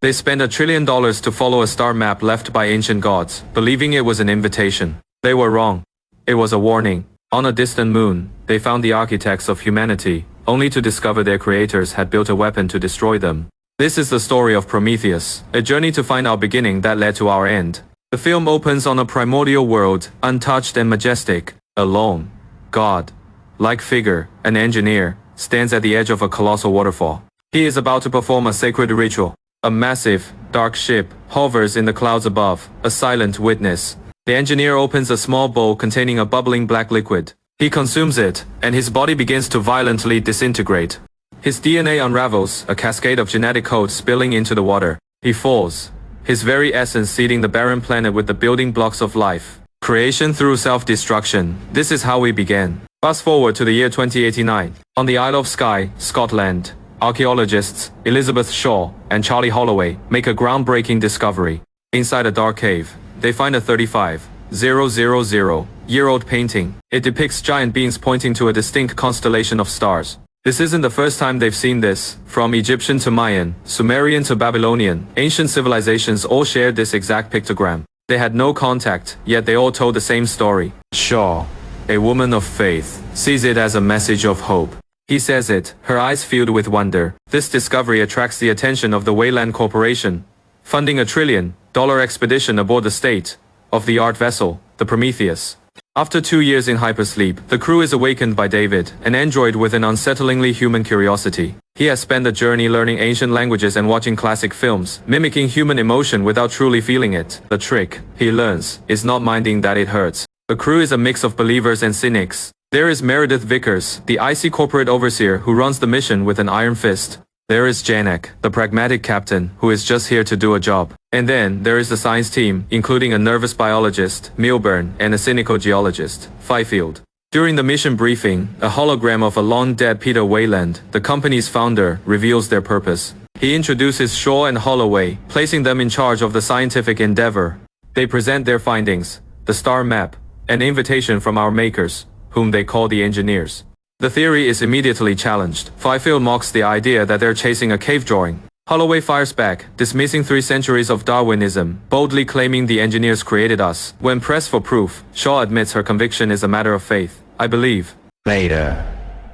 They spent $1 trillion to follow a star map left by ancient gods, believing it was an invitation. They were wrong. It was a warning. On a distant moon, they found the architects of humanity, only to discover their creators had built a weapon to destroy them. This is the story of Prometheus, a journey to find our beginning that led to our end. The film opens on a primordial world, untouched and majestic. A lone, god-like figure, an engineer, stands at the edge of a colossal waterfall. He is about to perform a sacred ritual. A massive, dark ship hovers in the clouds above, a silent witness. The engineer opens a small bowl containing a bubbling black liquid. He consumes it, and his body begins to violently disintegrate. His DNA unravels, a cascade of genetic codes spilling into the water. He falls, his very essence seeding the barren planet with the building blocks of life. Creation through self-destruction. This is how we began. Fast forward to the year 2089. On the Isle of Skye, Scotland, archaeologists Elizabeth Shaw and Charlie Holloway make a groundbreaking discovery. Inside a dark cave, they find a 35,000-year-old painting. It depicts giant beings pointing to a distinct constellation of stars. This isn't the first time they've seen this. From Egyptian to Mayan, Sumerian to Babylonian, ancient civilizations all shared this exact pictogram. They had no contact, yet they all told the same story. Shaw, a woman of faith, sees it as a message of hope. He says it, her eyes filled with wonder. This discovery attracts the attention of the Wayland Corporation, funding $1 trillion expedition aboard the state-of-the-art vessel, the Prometheus. After 2 years in hypersleep, the crew is awakened by David, an android with an unsettlingly human curiosity. He has spent the journey learning ancient languages and watching classic films, mimicking human emotion without truly feeling it. The trick, he learns, is not minding that it hurts. The crew is a mix of believers and cynics. There is Meredith Vickers, the icy corporate overseer who runs the mission with an iron fist. There is Janek, the pragmatic captain, who is just here to do a job. And then, there is the science team, including a nervous biologist, Milburn, and a cynical geologist, Fifield. During the mission briefing, a hologram of a long-dead Peter Wayland, the company's founder, reveals their purpose. He introduces Shaw and Holloway, placing them in charge of the scientific endeavor. They present their findings, the star map, an invitation from our makers, whom they call the engineers. The theory is immediately challenged. Fifield mocks the idea that they're chasing a cave drawing. Holloway fires back, dismissing 3 centuries of Darwinism, boldly claiming the engineers created us. When pressed for proof, Shaw admits her conviction is a matter of faith. I believe. Later.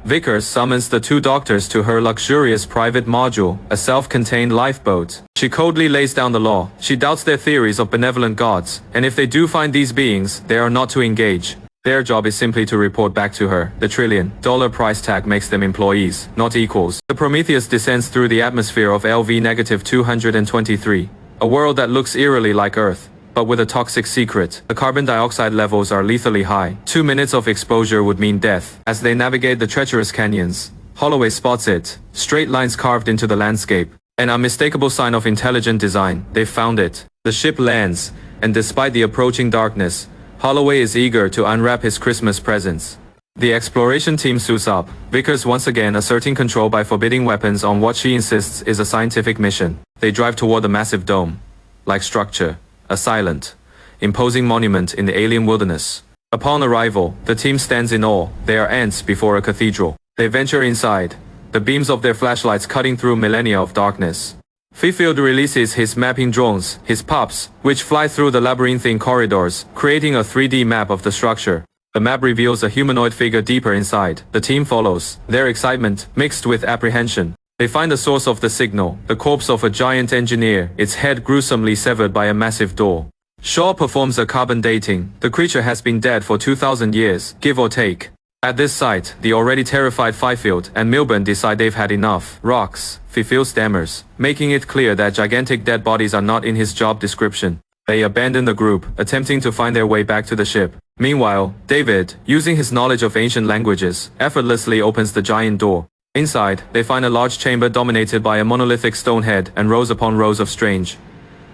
Vickers summons the 2 doctors to her luxurious private module, a self-contained lifeboat. She coldly lays down the law. She doubts their theories of benevolent gods, and if they do find these beings, they are not to engage. Their job is simply to report back to her. The $1 trillion price tag makes them employees, not equals. The Prometheus descends through the atmosphere of LV-223, a world that looks eerily like Earth, but with a toxic secret. The carbon dioxide levels are lethally high. 2 minutes of exposure would mean death. As they navigate the treacherous canyons, Holloway spots it, straight lines carved into the landscape. An unmistakable sign of intelligent design. They've found it. The ship lands, and despite the approaching darkness, Holloway is eager to unwrap his Christmas presents. The exploration team suits up, Vickers once again asserting control by forbidding weapons on what she insists is a scientific mission. They drive toward the massive dome-like structure, a silent, imposing monument in the alien wilderness. Upon arrival, the team stands in awe. They are ants before a cathedral. They venture inside, the beams of their flashlights cutting through millennia of darkness. Fifield releases his mapping drones, his pups, which fly through the labyrinthine corridors, creating a 3D map of the structure. The map reveals a humanoid figure deeper inside. The team follows, their excitement mixed with apprehension. They find the source of the signal, the corpse of a giant engineer, its head gruesomely severed by a massive door. Shaw performs a carbon dating. The creature has been dead for 2,000 years, give or take. At this site, the already terrified Fifield and Milburn decide they've had enough. Rocks, Fifield stammers, making it clear that gigantic dead bodies are not in his job description. They abandon the group, attempting to find their way back to the ship. Meanwhile, David, using his knowledge of ancient languages, effortlessly opens the giant door. Inside, they find a large chamber dominated by a monolithic stone head and rows upon rows of strange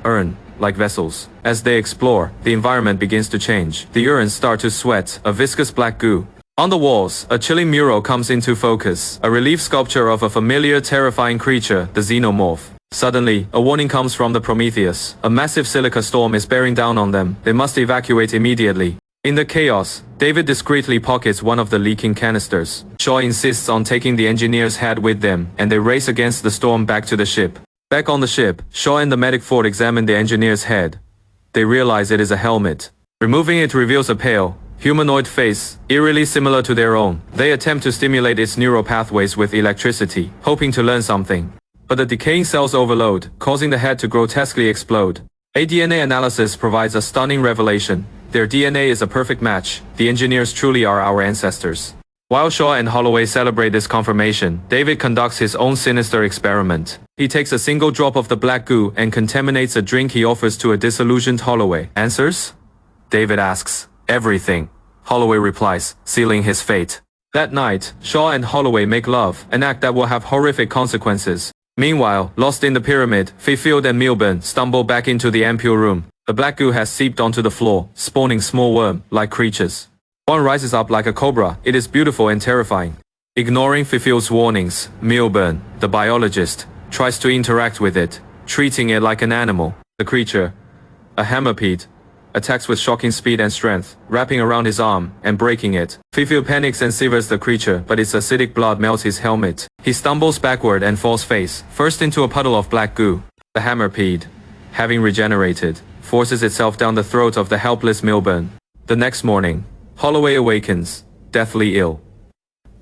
urn-like vessels. As they explore, the environment begins to change. The urns start to sweat, a viscous black goo. On the walls, a chilling mural comes into focus, a relief sculpture of a familiar, terrifying creature, the xenomorph. Suddenly, a warning comes from the Prometheus. A massive silica storm is bearing down on them. They must evacuate immediately. In the chaos, David discreetly pockets one of the leaking canisters. Shaw insists on taking the engineer's head with them, and they race against the storm back to the ship. Back on the ship, Shaw and the medic Ford examine the engineer's head. They realize it is a helmet. Removing it reveals a pale, humanoid face, eerily similar to their own. They attempt to stimulate its neural pathways with electricity, hoping to learn something. But the decaying cells overload, causing the head to grotesquely explode. A DNA analysis provides a stunning revelation. Their DNA is a perfect match. The engineers truly are our ancestors. While Shaw and Holloway celebrate this confirmation, David conducts his own sinister experiment. He takes a single drop of the black goo and contaminates a drink he offers to a disillusioned Holloway. Answers? David asks. Everything. Holloway replies, sealing his fate. That night, Shaw and Holloway make love, an act that will have horrific consequences. Meanwhile, lost in the pyramid, Fifield and Milburn stumble back into the ampule room. The black goo has seeped onto the floor, spawning small worm-like creatures. One rises up like a cobra. It is beautiful and terrifying. Ignoring Fifield's warnings, Milburn, the biologist, tries to interact with it, treating it like an animal. The creature, a hammerpede, attacks with shocking speed and strength, wrapping around his arm and breaking it. Fifield panics and severs the creature, but its acidic blood melts his helmet. He stumbles backward and falls face first into a puddle of black goo. The hammerpede, having regenerated, forces itself down the throat of the helpless Milburn. The next morning, Holloway awakens, deathly ill.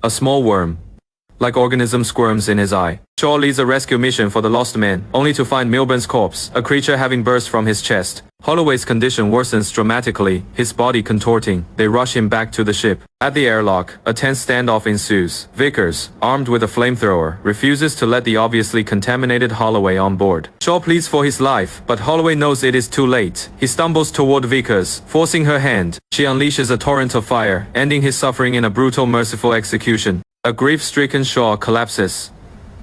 A small worm-like organism squirms in his eye. Shaw leads a rescue mission for the lost men, only to find Milburn's corpse, a creature having burst from his chest. Holloway's condition worsens dramatically, his body contorting. They rush him back to the ship. At the airlock, a tense standoff ensues. Vickers, armed with a flamethrower, refuses to let the obviously contaminated Holloway on board. Shaw pleads for his life, but Holloway knows it is too late. He stumbles toward Vickers, forcing her hand. She unleashes a torrent of fire, ending his suffering in a brutal, merciful execution. A grief-stricken Shaw collapses.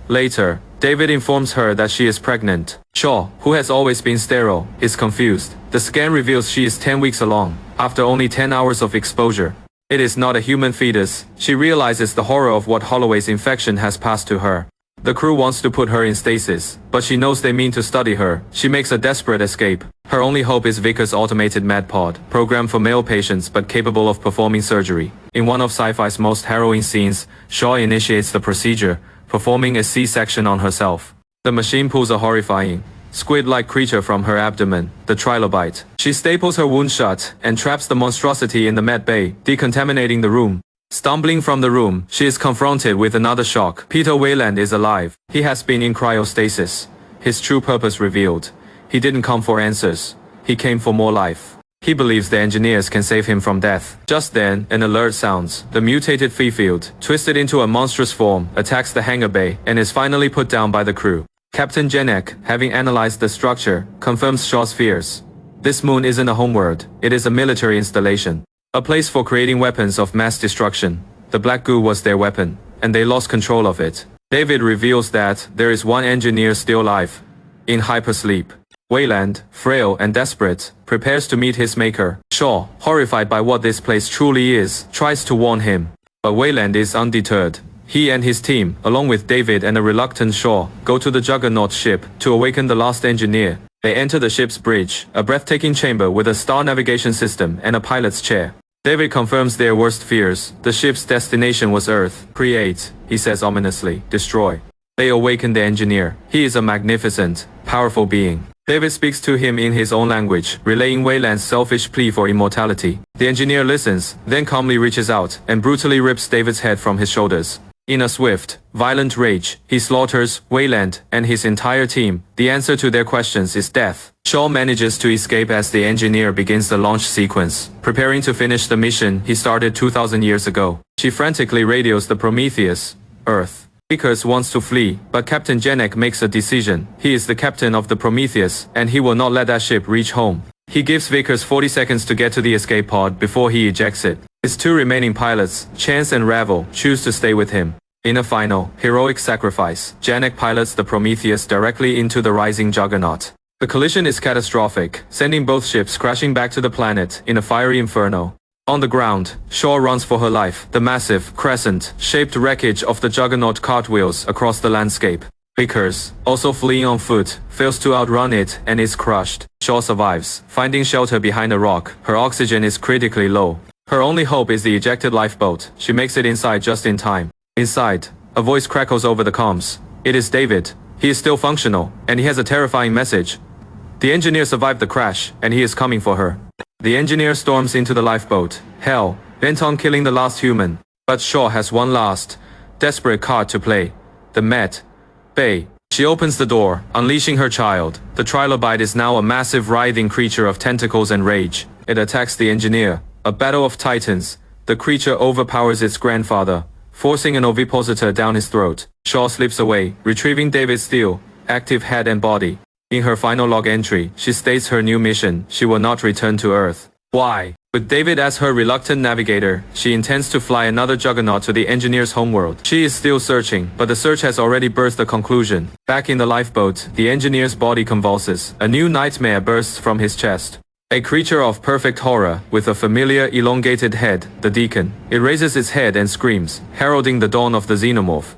Later, David informs her that she is pregnant. Shaw, who has always been sterile, is confused. The scan reveals she is 10 weeks along, after only 10 hours of exposure. It is not a human fetus. She realizes the horror of what Holloway's infection has passed to her. The crew wants to put her in stasis, but she knows they mean to study her. She makes a desperate escape. Her only hope is Vickers' automated MedPod, programmed for male patients but capable of performing surgery. In one of sci-fi's most harrowing scenes, Shaw initiates the procedure, performing a C-section on herself. The machine pulls a horrifying, squid-like creature from her abdomen, the trilobite. She staples her wound shut and traps the monstrosity in the med bay, decontaminating the room. Stumbling from the room, she is confronted with another shock. Peter Wayland is alive. He has been in cryostasis. His true purpose revealed. He didn't come for answers. He came for more life. He believes the engineers can save him from death. Just then, an alert sounds. The mutated Fifield, twisted into a monstrous form, attacks the hangar bay and is finally put down by the crew. Captain Janek, having analyzed the structure, confirms Shaw's fears. This moon isn't a homeworld. It is a military installation. A place for creating weapons of mass destruction. The black goo was their weapon, and they lost control of it. David reveals that there is one engineer still alive, in hypersleep. Wayland, frail and desperate, prepares to meet his maker. Shaw, horrified by what this place truly is, tries to warn him. But Wayland is undeterred. He and his team, along with David and a reluctant Shaw, go to the Juggernaut ship to awaken the lost engineer. They enter the ship's bridge, a breathtaking chamber with a star navigation system and a pilot's chair. David confirms their worst fears. The ship's destination was Earth. Create, he says ominously. Destroy. They awaken the engineer. He is a magnificent, powerful being. David speaks to him in his own language, relaying Wayland's selfish plea for immortality. The engineer listens, then calmly reaches out and brutally rips David's head from his shoulders. In a swift, violent rage, he slaughters Wayland and his entire team. The answer to their questions is death. Shaw manages to escape as the engineer begins the launch sequence, preparing to finish the mission he started 2,000 years ago. She frantically radios the Prometheus, Earth. Vickers wants to flee, but Captain Janek makes a decision. He is the captain of the Prometheus, and he will not let that ship reach home. He gives Vickers 40 seconds to get to the escape pod before he ejects it. His two remaining pilots, Chance and Ravel, choose to stay with him. In a final, heroic sacrifice, Janek pilots the Prometheus directly into the rising Juggernaut. The collision is catastrophic, sending both ships crashing back to the planet in a fiery inferno. On the ground, Shaw runs for her life. The massive, crescent-shaped wreckage of the Juggernaut cartwheels across the landscape. Vickers, also fleeing on foot, fails to outrun it and is crushed. Shaw survives, finding shelter behind a rock. Her oxygen is critically low. Her only hope is the ejected lifeboat. She makes it inside just in time. Inside, a voice crackles over the comms. It is David, He is still functional, and he has a terrifying message. The engineer survived the crash, and he is coming for her. The engineer storms into the lifeboat, hell, bent on killing the last human. But Shaw has one last, desperate card to play. The Met Bay. She opens the door, unleashing her child. The trilobite is now a massive writhing creature of tentacles and rage. It attacks the engineer. A battle of titans. The creature overpowers its grandfather, forcing an ovipositor down his throat. Shaw slips away, retrieving David's steel, active head and body. In her final log entry, she states her new mission: she will not return to Earth. Why? With David as her reluctant navigator, she intends to fly another juggernaut to the engineer's homeworld. She is still searching, but the search has already birthed a conclusion. Back in the lifeboat, the engineer's body convulses. A new nightmare bursts from his chest. A creature of perfect horror, with a familiar elongated head, the Deacon. It raises its head and screams, heralding the dawn of the xenomorph.